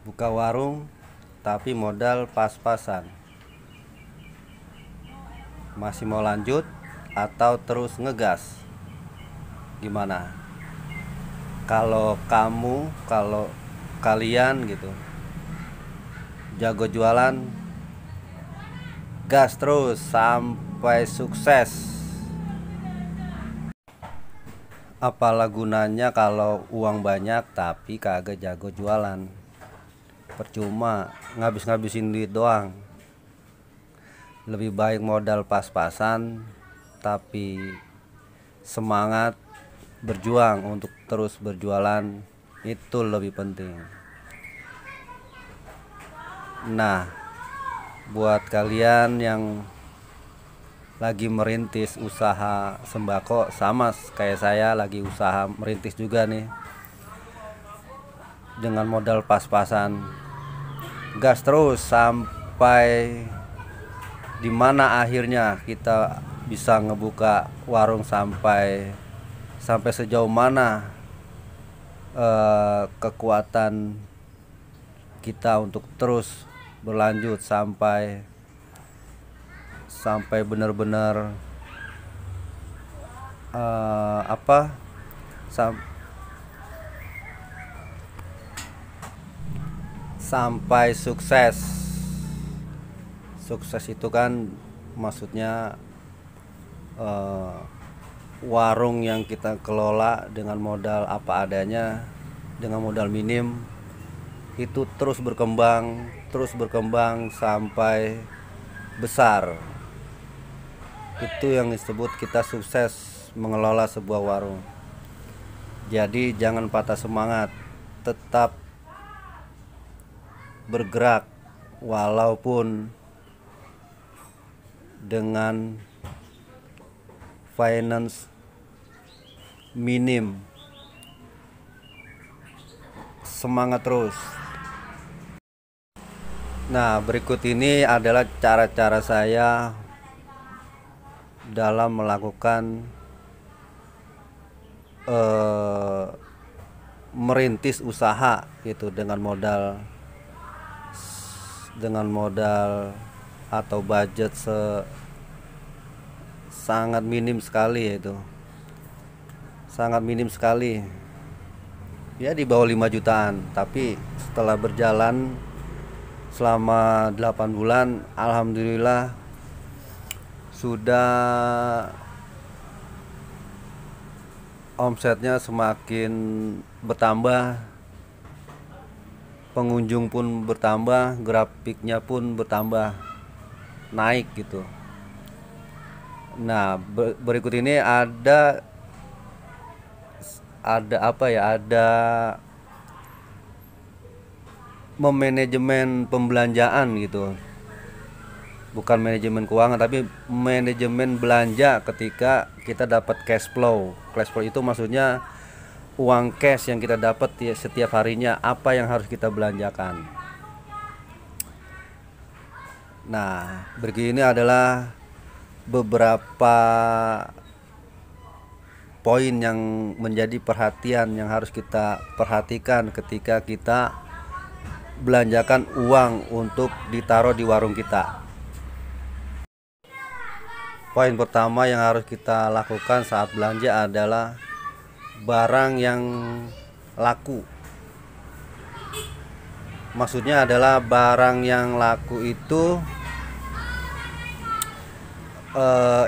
Buka warung tapi modal pas-pasan. Masih mau lanjut atau terus ngegas? Gimana? Kalau kalian gitu jago jualan, gas terus sampai sukses. Apalah gunanya kalau uang banyak tapi kagak jago jualan? Percuma ngabis-ngabisin duit doang. Lebih baik modal pas-pasan tapi semangat berjuang untuk terus berjualan, itu lebih penting. Nah, buat kalian yang lagi merintis usaha sembako, sama kayak saya lagi usaha merintis juga nih, dengan modal pas-pasan, gas terus sampai dimana akhirnya kita bisa ngebuka warung, sampai sejauh mana kekuatan kita untuk terus berlanjut sampai benar-benar sampai sukses. Sukses itu kan maksudnya warung yang kita kelola dengan modal apa adanya, dengan modal minim, itu terus berkembang sampai besar. Itu yang disebut kita sukses mengelola sebuah warung. Jadi jangan patah semangat, tetap bergerak walaupun dengan finance minim. Semangat terus. Nah, berikut ini adalah cara-cara saya dalam melakukan merintis usaha gitu dengan modal atau budget sangat minim sekali, yaitu sangat minim sekali, ya di bawah 5 jutaan. Tapi setelah berjalan selama 8 bulan, alhamdulillah sudah omsetnya semakin bertambah, pengunjung pun bertambah, grafiknya pun bertambah, naik gitu. Nah, berikut ini ada memanajemen pembelanjaan gitu. Bukan manajemen keuangan tapi manajemen belanja ketika kita dapat cash flow. Cash flow itu maksudnya uang cash yang kita dapat setiap harinya, apa yang harus kita belanjakan. Nah, begini adalah beberapa poin yang menjadi perhatian yang harus kita perhatikan ketika kita belanjakan uang untuk ditaruh di warung kita. Poin pertama yang harus kita lakukan saat belanja adalah barang yang laku. Maksudnya adalah barang yang laku itu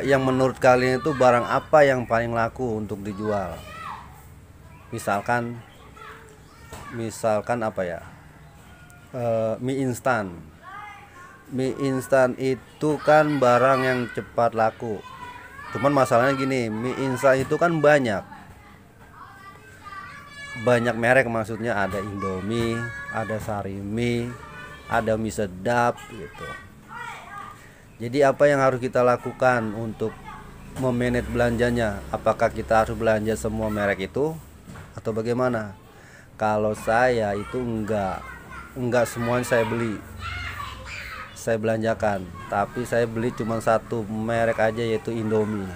yang menurut kalian itu barang apa yang paling laku untuk dijual. Misalkan apa ya, mie instan. Mie instan itu kan barang yang cepat laku. Cuman masalahnya gini, mie instan itu kan banyak merek, maksudnya ada Indomie, ada Sarimi, ada mie sedap gitu. Jadi apa yang harus kita lakukan untuk memanage belanjanya? Apakah kita harus belanja semua merek itu atau bagaimana? Kalau saya itu enggak semuanya saya belanjakan, tapi saya beli cuma satu merek aja, yaitu Indomie.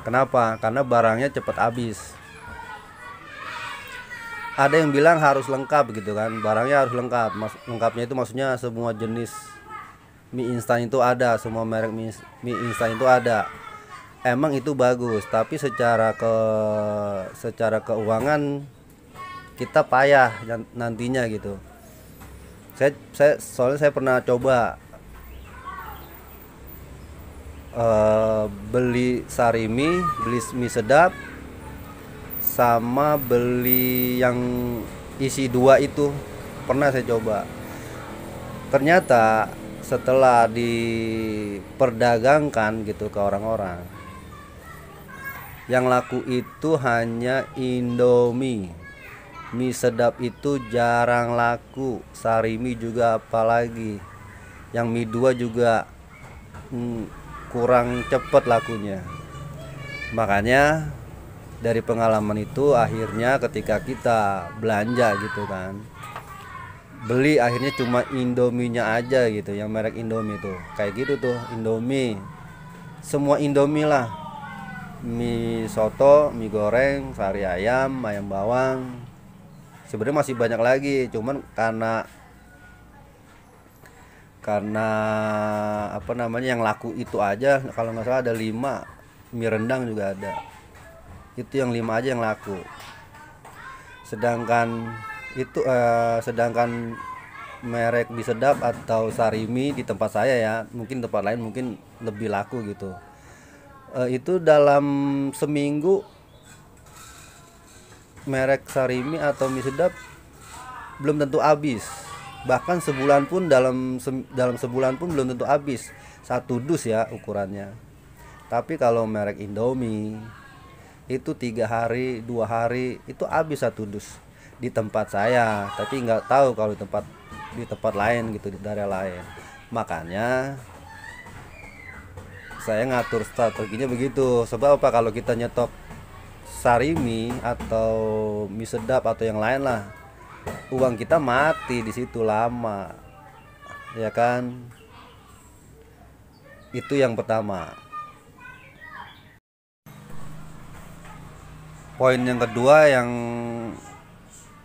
Kenapa? Karena barangnya cepat habis. ada yang bilang harus lengkap gitu kan, barangnya harus lengkap. Lengkapnya itu maksudnya semua jenis mie instan itu ada, semua merek mie instan itu ada. Emang itu bagus, tapi secara keuangan kita payah nantinya gitu. Soalnya saya pernah coba beli sarimi, beli mie sedap, sama beli yang isi dua itu pernah saya coba. Ternyata setelah diperdagangkan gitu ke orang-orang, yang laku itu hanya Indomie. Mie sedap itu jarang laku, sarimi juga apalagi. Yang mie dua juga kurang cepet lakunya. Makanya dari pengalaman itu akhirnya ketika kita belanja gitu kan, beli akhirnya cuma Indominya aja gitu, yang merek Indomie tuh kayak gitu tuh. Indomie, semua Indomie lah, mie soto, mie goreng, sari ayam, ayam bawang. Sebenarnya masih banyak lagi, cuman karena apa namanya, yang laku itu aja. Kalau nggak salah ada 5. Mie rendang juga ada, itu yang 5 aja yang laku. Sedangkan merek mie sedap atau sarimi di tempat saya ya, mungkin tempat lain mungkin lebih laku gitu. Itu dalam seminggu merek sarimi atau mie sedap belum tentu habis. Bahkan sebulan pun dalam sebulan pun belum tentu habis satu dus ya ukurannya. Tapi kalau merek Indomie itu 3 hari 2 hari itu habis satu dus di tempat saya. Tapi nggak tahu kalau di tempat lain gitu, di daerah lain. Makanya saya ngatur strateginya begitu. Sebab apa, kalau kita nyetok sarimi atau mie sedap atau yang lain lah, uang kita mati di situ lama, ya kan? Itu yang pertama. Poin yang kedua yang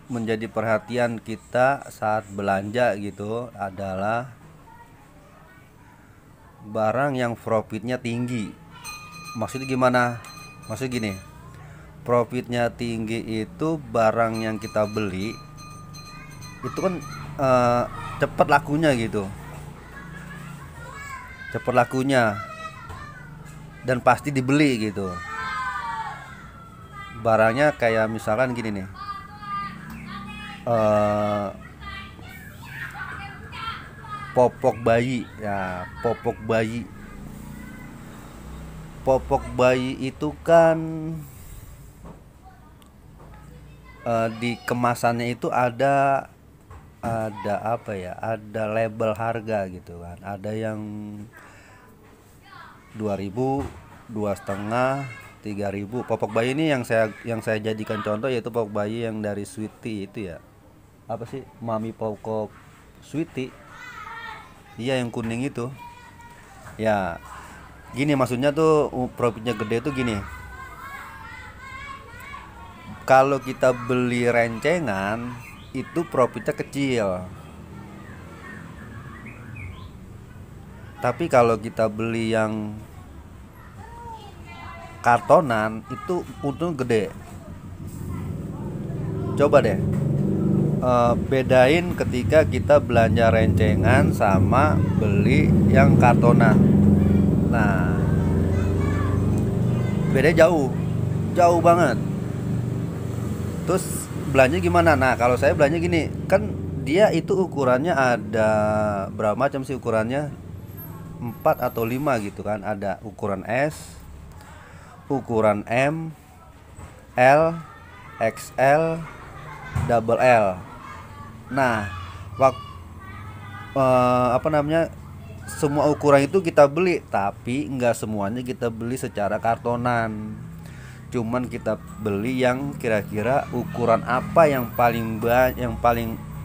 menjadi perhatian kita saat belanja gitu adalah barang yang profitnya tinggi. Maksudnya gimana? Maksudnya gini, profitnya tinggi itu barang yang kita beli itu kan cepat lakunya gitu, cepat lakunya dan pasti dibeli gitu. Barangnya kayak misalkan gini nih, popok bayi ya, popok bayi itu kan di kemasannya itu ada apa ya, ada label harga gitu kan. Ada yang 2.000, 2,5, 3.000. Popok bayi ini yang saya jadikan contoh yaitu popok bayi yang dari Sweety itu ya. Apa sih? Mami Popok Sweety. Iya, yang kuning itu. Ya, gini maksudnya tuh profitnya gede tuh gini. Kalau kita beli rencengan itu profitnya kecil. Tapi kalau kita beli yang kartonan itu untung gede. Coba deh bedain ketika kita belanja rencengan sama beli yang kartonan. Nah, beda jauh banget. Terus belanja gimana? Nah, kalau saya belanja gini, kan dia itu ukurannya ada berapa macam sih ukurannya? 4 atau 5 gitu kan. Ada ukuran S, ukuran M, L, XL, double L. Nah, semua ukuran itu kita beli, tapi nggak semuanya kita beli secara kartonan. Cuman kita beli yang kira-kira ukuran apa yang paling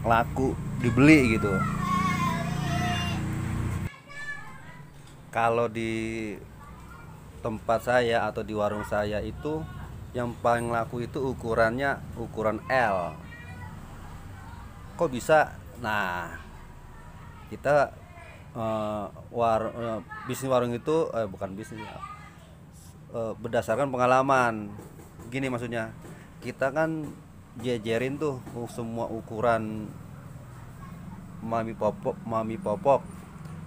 laku dibeli gitu. Kalau di tempat saya atau di warung saya itu yang paling laku itu ukurannya ukuran L. kok bisa? Nah, kita bisnis warung itu bukan bisnis ya, berdasarkan pengalaman. Gini maksudnya, kita kan jejerin tuh semua ukuran mami popok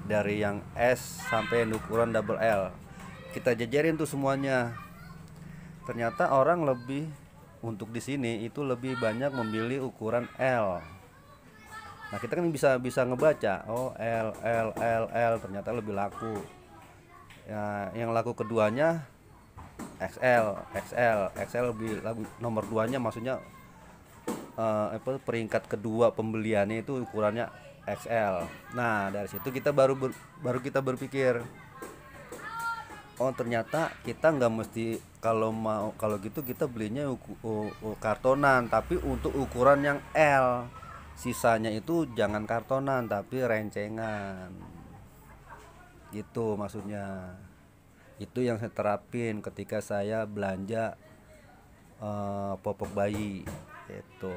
dari yang S sampai yang ukuran double L. Kita jejerin tuh semuanya. Ternyata orang lebih untuk di sini itu lebih banyak memilih ukuran L. Nah, kita kan bisa ngebaca, oh L ternyata lebih laku. Ya, yang laku keduanya XL lebih nomor 2-nya maksudnya peringkat kedua pembeliannya itu ukurannya XL. Nah, dari situ kita baru kita berpikir, oh ternyata kita nggak mesti kalau gitu kita belinya kartonan, tapi untuk ukuran yang L. Sisanya itu jangan kartonan tapi rencengan. Gitu maksudnya. Itu yang saya terapin ketika saya belanja popok bayi. Itu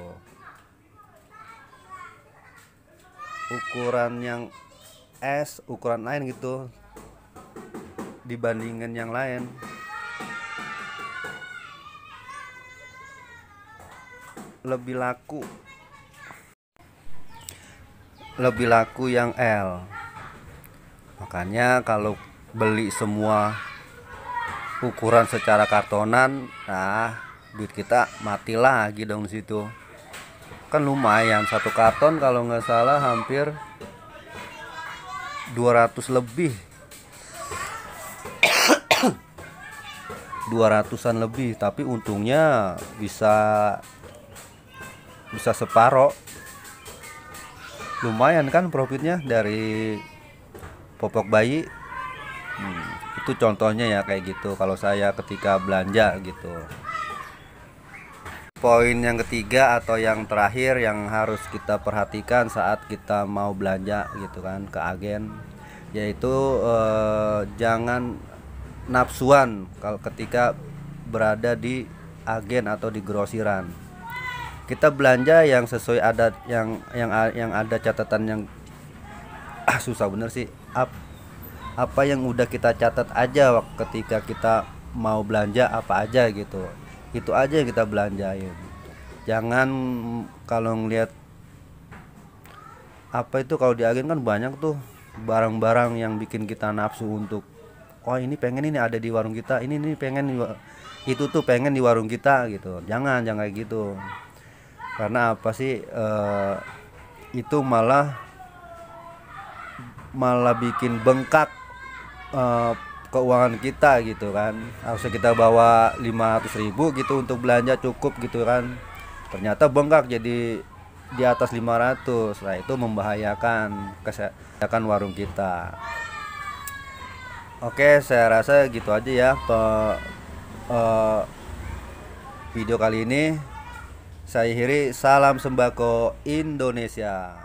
ukuran yang S, ukuran lain gitu dibandingkan yang lain lebih laku yang L. Makanya kalau beli semua ukuran secara kartonan, nah duit kita mati lagi dong di situ. Kan lumayan satu karton kalau nggak salah hampir 200 lebih. 200-an lebih, tapi untungnya bisa separoh. Lumayan kan profitnya dari popok bayi. Itu contohnya ya kayak gitu kalau saya ketika belanja gitu. Poin yang ketiga atau yang terakhir yang harus kita perhatikan saat kita mau belanja gitu kan ke agen, yaitu jangan nafsuan kalau ketika berada di agen atau di grosiran. Kita belanja yang sesuai adat yang ada catatan yang susah bener sih. Apa yang udah kita catat aja ketika kita mau belanja apa aja gitu. Itu aja yang kita belanjain. Jangan kalau ngelihat apa itu, kalau di agen kan banyak tuh barang-barang yang bikin kita nafsu untuk oh ini pengen ini ada di warung kita, ini pengen itu tuh pengen di warung kita gitu. Jangan kayak gitu. Karena apa sih itu malah bikin bengkak keuangan kita gitu kan. Harusnya kita bawa 500.000 gitu untuk belanja cukup gitu kan, ternyata bengkak jadi di atas 500. Nah itu membahayakan kesehatan warung kita. Oke, saya rasa gitu aja ya video kali ini. Saya akhiri, salam sembako Indonesia.